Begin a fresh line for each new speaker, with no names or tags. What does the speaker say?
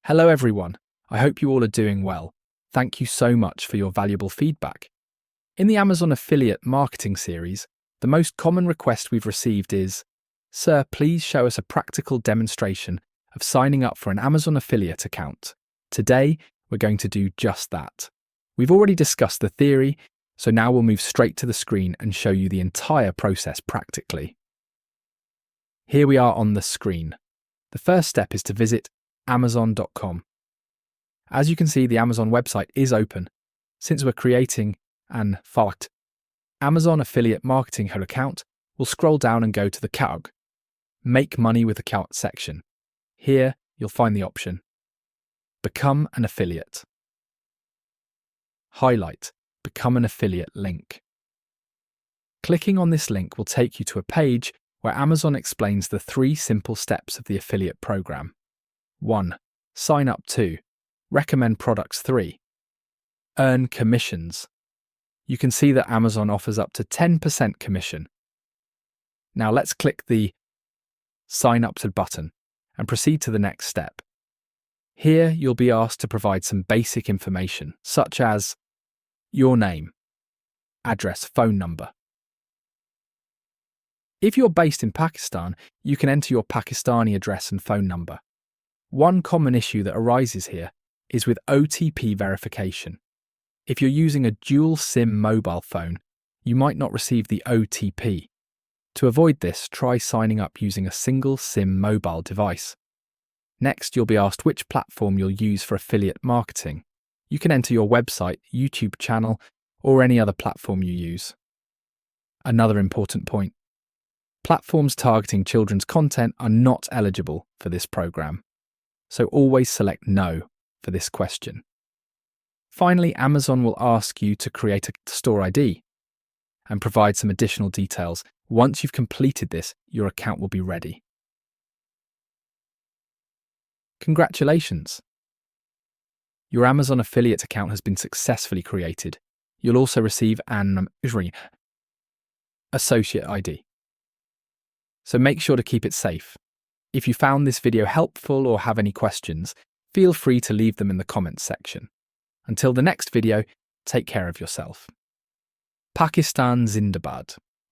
Hello everyone, I hope you all are doing well. Thank you so much for your valuable feedback. In the Amazon affiliate marketing series, the most common request we've received is, "Sir, please show us a practical demonstration of signing up for an Amazon affiliate account." Today, we're going to do just that. We've already discussed the theory, so now we'll move straight to the screen and show you the entire process practically. Here we are on the screen. The first step is to visit Amazon.com. As you can see, the Amazon website is open. Since we're creating an affiliate Amazon affiliate marketing account, we'll scroll down and go to the CAUG, Make Money with Account section. Here, you'll find the option, Become an Affiliate. Highlight Become an Affiliate link. Clicking on this link will take you to a page where Amazon explains the 3 simple steps of the affiliate program. 1. Sign up. 2. Recommend products. 3. Earn commissions. You can see that Amazon offers up to 10% commission. Now let's click the Sign Up to button and proceed to the next step. Here you'll be asked to provide some basic information, such as your name, address, phone number. If you're based in Pakistan, you can enter your Pakistani address and phone number. One common issue that arises here is with OTP verification. If you're using a dual SIM mobile phone, you might not receive the OTP. To avoid this, try signing up using a single SIM mobile device. Next, you'll be asked which platform you'll use for affiliate marketing. You can enter your website, YouTube channel, or any other platform you use. Another important point: platforms targeting children's content are not eligible for this program, so always select No for this question. Finally, Amazon will ask you to create a store ID and provide some additional details. Once you've completed this, your account will be ready. Congratulations! Your Amazon affiliate account has been successfully created. You'll also receive an associate ID. So make sure to keep it safe. If you found this video helpful or have any questions, feel free to leave them in the comments section. Until the next video, take care of yourself. Pakistan Zindabad.